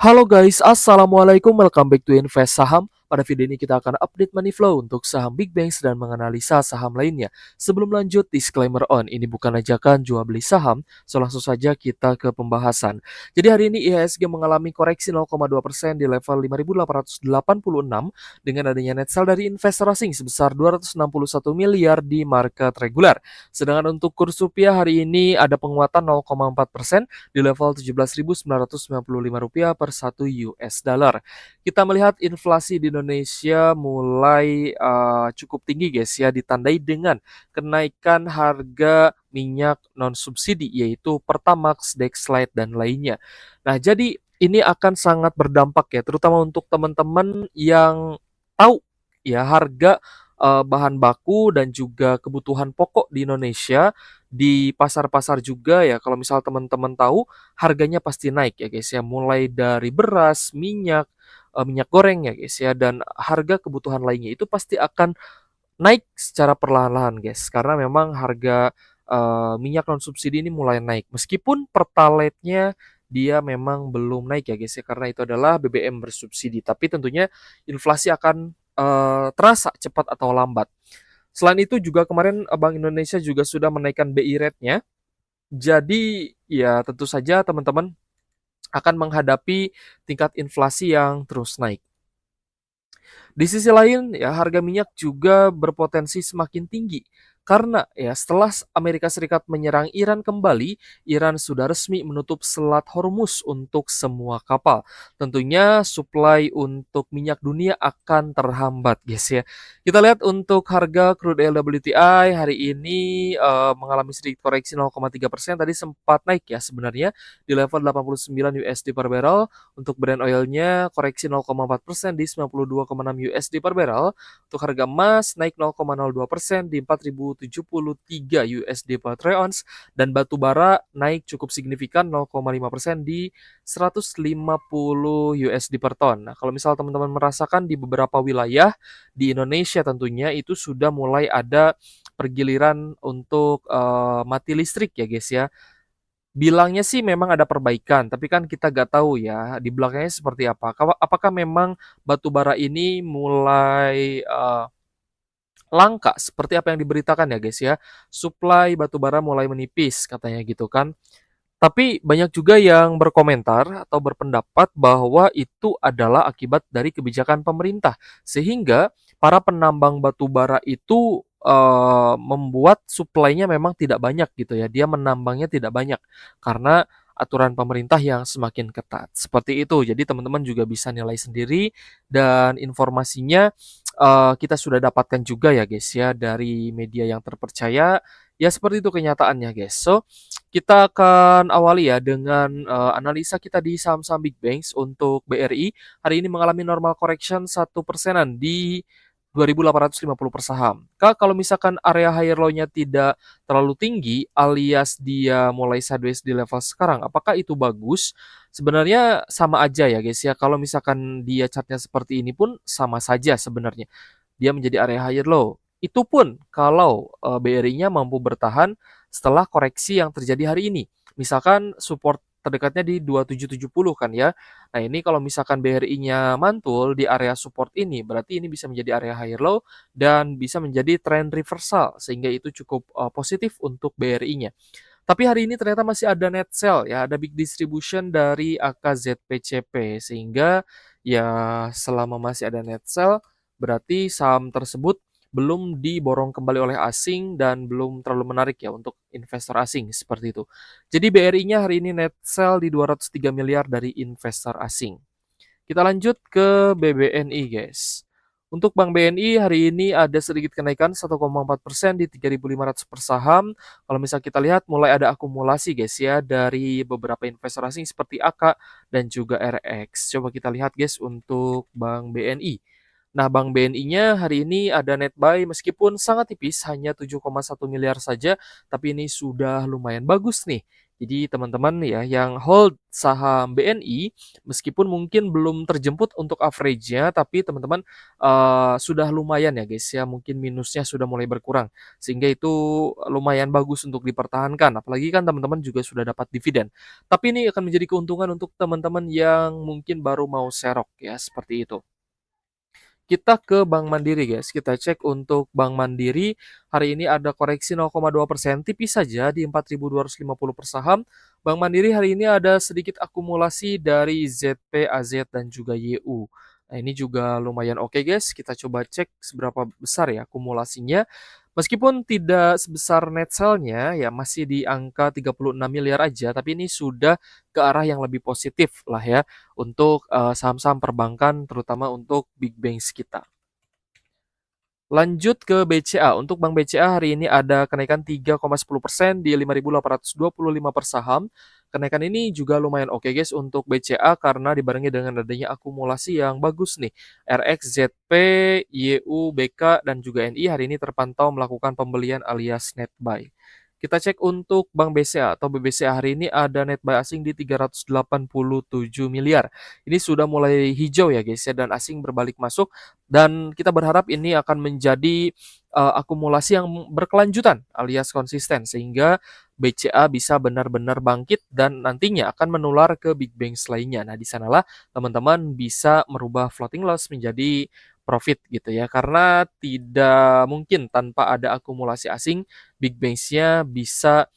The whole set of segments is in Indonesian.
Halo guys, assalamualaikum. Welcome back to Invest Saham. Pada video ini kita akan update money flow untuk saham big banks dan menganalisa saham lainnya. Sebelum lanjut, disclaimer on, ini bukan ajakan jual beli saham, so langsung saja kita ke pembahasan. Jadi hari ini IHSG mengalami koreksi 0,2% di level 5.886 dengan adanya net sell dari investor asing sebesar 261 miliar di market reguler. Sedangkan untuk kurs rupiah hari ini ada penguatan 0,4% di level Rp17.995 per 1 US dollar. Kita melihat inflasi di Indonesia mulai cukup tinggi guys ya, ditandai dengan kenaikan harga minyak non subsidi yaitu Pertamax, Dexlite dan lainnya. Nah, jadi ini akan sangat berdampak ya, terutama untuk teman-teman yang tahu ya harga bahan baku dan juga kebutuhan pokok di Indonesia di pasar-pasar juga ya. Kalau misal teman-teman tahu harganya pasti naik ya guys ya, mulai dari beras, minyak, minyak goreng ya guys ya, dan harga kebutuhan lainnya itu pasti akan naik secara perlahan-lahan guys, karena memang harga minyak non subsidi ini mulai naik. Meskipun Pertalite-nya dia memang belum naik ya guys ya, karena itu adalah BBM bersubsidi. Tapi tentunya inflasi akan terasa cepat atau lambat. Selain itu juga kemarin Bank Indonesia juga sudah menaikkan BI rate-nya. Jadi ya tentu saja teman-teman akan menghadapi tingkat inflasi yang terus naik. Di sisi lain, ya harga minyak juga berpotensi semakin tinggi karena ya setelah Amerika Serikat menyerang Iran kembali, Iran sudah resmi menutup Selat Hormuz untuk semua kapal. Tentunya suplai untuk minyak dunia akan terhambat, guys ya. Kita lihat untuk harga crude oil WTI hari ini mengalami sedikit koreksi 0,3%. Tadi sempat naik ya sebenarnya di level 89 USD per barrel. Untuk Brent oilnya koreksi 0,4% di 92,6 USD per barrel. Untuk harga emas naik 0,02% di 4.073 USD per troy ounce. Dan batu bara naik cukup signifikan 0,5% di 150 USD per ton. Nah, kalau misal teman-teman merasakan di beberapa wilayah di Indonesia tentunya itu sudah mulai ada pergiliran untuk mati listrik ya guys ya. Bilangnya sih memang ada perbaikan, tapi kan kita nggak tahu ya di belakangnya seperti apa. Apakah memang batu bara ini mulai langka seperti apa yang diberitakan ya guys ya. Suplai batu bara mulai menipis katanya gitu kan. Tapi banyak juga yang berkomentar atau berpendapat bahwa itu adalah akibat dari kebijakan pemerintah. Sehingga para penambang batu bara itu membuat suplainya memang tidak banyak gitu ya. Dia menambangnya tidak banyak karena aturan pemerintah yang semakin ketat. Seperti itu. Jadi teman-teman juga bisa nilai sendiri dan informasinya kita sudah dapatkan juga ya guys ya dari media yang terpercaya. Ya seperti itu kenyataannya guys. So, kita akan awali ya dengan analisa kita di saham-saham big banks. Untuk BRI hari ini mengalami normal correction 1%-an di 2.850 per saham. Kak, kalau misalkan area higher low-nya tidak terlalu tinggi alias dia mulai sideways di level sekarang, apakah itu bagus? Sebenarnya sama aja ya guys ya. Kalau misalkan dia chartnya seperti ini pun sama saja sebenarnya. Dia menjadi area higher low. Itu pun kalau BRI-nya mampu bertahan setelah koreksi yang terjadi hari ini. Misalkan support terdekatnya di 2770 kan ya. Nah, ini kalau misalkan BRI-nya mantul di area support ini, berarti ini bisa menjadi area higher low dan bisa menjadi trend reversal sehingga itu cukup positif untuk BRI-nya. Tapi hari ini ternyata masih ada net sell ya, ada big distribution dari AKZPCP sehingga ya selama masih ada net sell berarti saham tersebut belum diborong kembali oleh asing dan belum terlalu menarik ya untuk investor asing seperti itu. Jadi BRI-nya hari ini net sell di 203 miliar dari investor asing. Kita lanjut ke BBNI guys. Untuk Bank BNI hari ini ada sedikit kenaikan 1,4% di 3.500 per saham. Kalau misal kita lihat mulai ada akumulasi guys ya dari beberapa investor asing seperti AK dan juga RX. Coba kita lihat guys untuk Bank BNI. Nah, Bank BNI-nya hari ini ada net buy meskipun sangat tipis, hanya 7,1 miliar saja, tapi ini sudah lumayan bagus nih. Jadi teman-teman ya yang hold saham BNI, meskipun mungkin belum terjemput untuk average-nya, tapi teman-teman, sudah lumayan ya guys ya, mungkin minusnya sudah mulai berkurang. Sehingga itu lumayan bagus untuk dipertahankan, apalagi kan teman-teman juga sudah dapat dividen. Tapi ini akan menjadi keuntungan untuk teman-teman yang mungkin baru mau serok ya, seperti itu. Kita ke Bank Mandiri guys, kita cek untuk Bank Mandiri, hari ini ada koreksi 0,2%, tipis saja di 4.250 per saham. Bank Mandiri hari ini ada sedikit akumulasi dari ZP, AZ, dan juga YU. Nah ini juga lumayan oke guys, kita coba cek seberapa besar ya akumulasinya. Meskipun tidak sebesar net sell-nya, ya masih di angka 36 miliar aja, tapi ini sudah ke arah yang lebih positif lah ya untuk saham-saham perbankan terutama untuk big banks kita. Lanjut ke BCA. Untuk Bank BCA hari ini ada kenaikan 3,10% di 5.825 per saham. Kenaikan ini juga lumayan oke guys untuk BCA karena dibarengi dengan adanya akumulasi yang bagus nih. RXZP, YU, BK, dan juga NI hari ini terpantau melakukan pembelian alias net buy. Kita cek untuk Bank BCA atau BBCA hari ini ada net buy asing di 387 miliar. Ini sudah mulai hijau ya guys ya dan asing berbalik masuk dan kita berharap ini akan menjadi akumulasi yang berkelanjutan alias konsisten sehingga BCA bisa benar-benar bangkit dan nantinya akan menular ke big banks lainnya. Nah, di sanalah teman-teman bisa merubah floating loss menjadi profit gitu ya. Karena tidak mungkin tanpa ada akumulasi asing big banks-nya bisa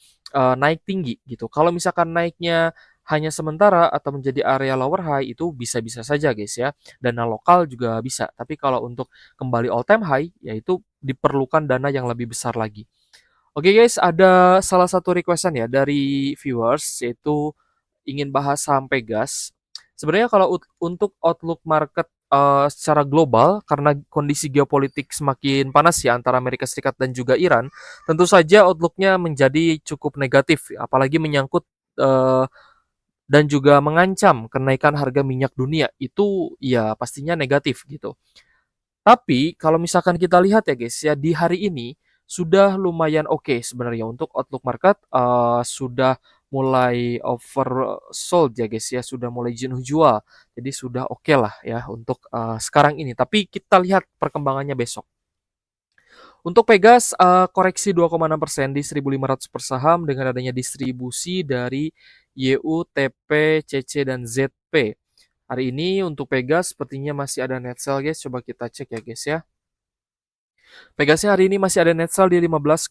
naik tinggi gitu. Kalau misalkan naiknya hanya sementara atau menjadi area lower high itu bisa-bisa saja guys ya. Dana lokal juga bisa. Tapi kalau untuk kembali all time high yaitu diperlukan dana yang lebih besar lagi. Oke guys, ada salah satu requestan ya dari viewers yaitu ingin bahas saham Pegas. Sebenarnya kalau untuk outlook market secara global karena kondisi geopolitik semakin panas ya antara Amerika Serikat dan juga Iran, tentu saja outlook-nya menjadi cukup negatif, apalagi menyangkut uh, dan juga mengancam kenaikan harga minyak dunia. Itu ya pastinya negatif gitu. Tapi kalau misalkan kita lihat ya guys ya di hari ini sudah lumayan oke sebenarnya untuk outlook market sudah mulai oversold ya guys ya, sudah mulai jenuh jual. Jadi sudah oke lah ya untuk sekarang ini. Tapi kita lihat perkembangannya besok. Untuk Pegas koreksi 2,6% di 1.500 per saham dengan adanya distribusi dari YU, TP, CC, dan ZP. Hari ini untuk Pegas sepertinya masih ada net sell guys. Coba kita cek ya guys ya. Pegasnya hari ini masih ada net sell di 15,5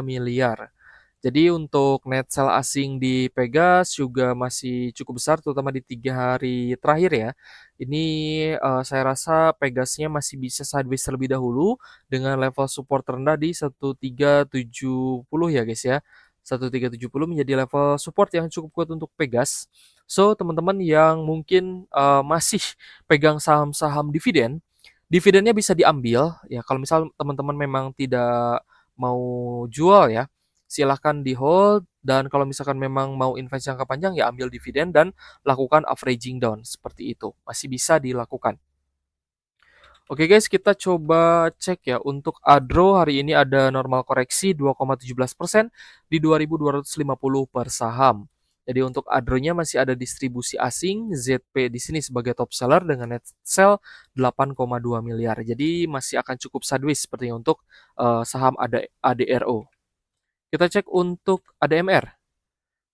miliar. Jadi untuk net sell asing di Pegas juga masih cukup besar terutama di 3 hari terakhir ya. Ini saya rasa Pegasnya masih bisa sideways terlebih dahulu dengan level support terendah di 1370 ya guys ya. 1370 menjadi level support yang cukup kuat untuk Pegas. So teman-teman yang mungkin masih pegang saham-saham dividen, dividennya bisa diambil ya kalau misal teman-teman memang tidak mau jual ya, silahkan di hold dan kalau misalkan memang mau invest jangka panjang ya ambil dividen dan lakukan averaging down seperti itu. Masih bisa dilakukan. Oke guys, kita coba cek ya untuk Adro hari ini ada normal koreksi 2,17% di 2.250 per saham. Jadi untuk Adronya masih ada distribusi asing, ZP di sini sebagai top seller dengan net sell 8,2 miliar. Jadi masih akan cukup sideways sepertinya untuk saham ADRO. Kita cek untuk ADMR.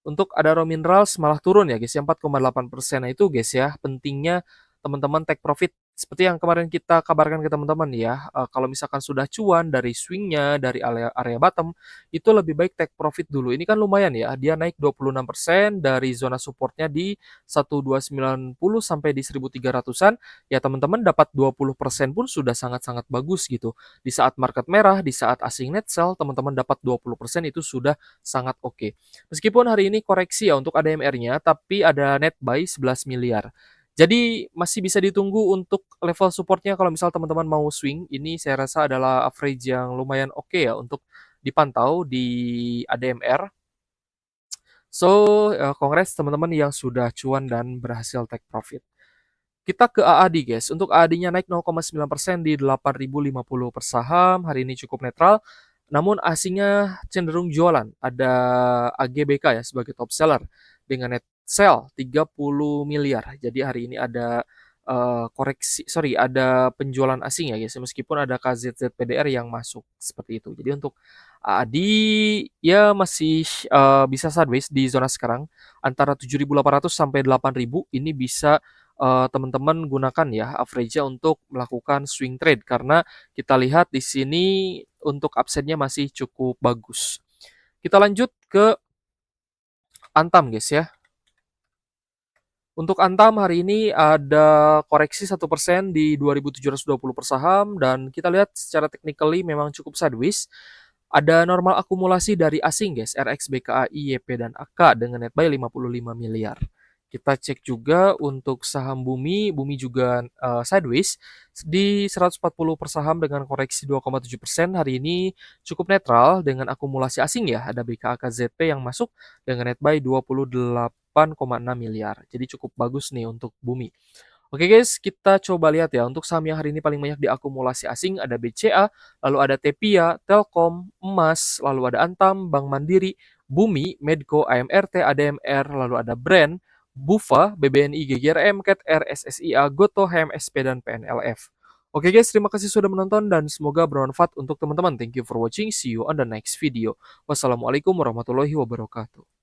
Untuk Adaro Minerals malah turun ya guys ya 4,8%. Nah itu guys ya pentingnya teman-teman take profit seperti yang kemarin kita kabarkan ke teman-teman ya. Kalau misalkan sudah cuan dari swingnya dari area bottom itu lebih baik take profit dulu. Ini kan lumayan ya. Dia naik 26% dari zona supportnya di 1290 sampai di 1300-an. Ya teman-teman dapat 20% pun sudah sangat-sangat bagus gitu. Di saat market merah, di saat asing net sell, teman-teman dapat 20% itu sudah sangat oke. Meskipun hari ini koreksi ya untuk ADMR-nya, tapi ada net buy 11 miliar. Jadi masih bisa ditunggu untuk level supportnya kalau misal teman-teman mau swing. Ini saya rasa adalah average yang lumayan oke ya untuk dipantau di ADMR. So, congrats teman-teman yang sudah cuan dan berhasil take profit. Kita ke AAD guys. Untuk AAD-nya naik 0,9% di 8.050 per saham. Hari ini cukup netral. namun asingnya cenderung jualan. Ada AGBK ya sebagai top seller dengan net sell 30 miliar. Jadi hari ini ada ada penjualan asing ya guys, meskipun ada KZZPDR yang masuk seperti itu. Jadi untuk ADI ya masih bisa sideways di zona sekarang antara 7.800 sampai 8.000 ini bisa teman-teman gunakan ya average-nya untuk melakukan swing trade karena kita lihat di sini untuk upside-nya masih cukup bagus. Kita lanjut ke Antam guys ya. Untuk Antam hari ini ada koreksi 1% di 2.720 per saham dan kita lihat secara technically memang cukup sideways. Ada normal akumulasi dari asing guys, RX, BKAI, YP, dan AK dengan net buy 55 miliar. Kita cek juga untuk saham Bumi, Bumi juga sideways di 140 per saham dengan koreksi 2,7%. Hari ini cukup netral dengan akumulasi asing ya, ada BKAKZP yang masuk dengan net buy 28,6 miliar. Jadi cukup bagus nih untuk Bumi. Oke guys, kita coba lihat ya. Untuk saham yang hari ini paling banyak diakumulasi asing ada BCA, lalu ada Tepia, Telkom, Emas, lalu ada Antam, Bank Mandiri, Bumi, Medco, AMRT, ADMR, lalu ada Brand, Bufa, BBNI, GGRM, CATR, SSIA, Goto, HMSP, dan PNLF. Oke guys, terima kasih sudah menonton dan semoga bermanfaat untuk teman-teman. Thank you for watching. See you on the next video. Wassalamualaikum warahmatullahi wabarakatuh.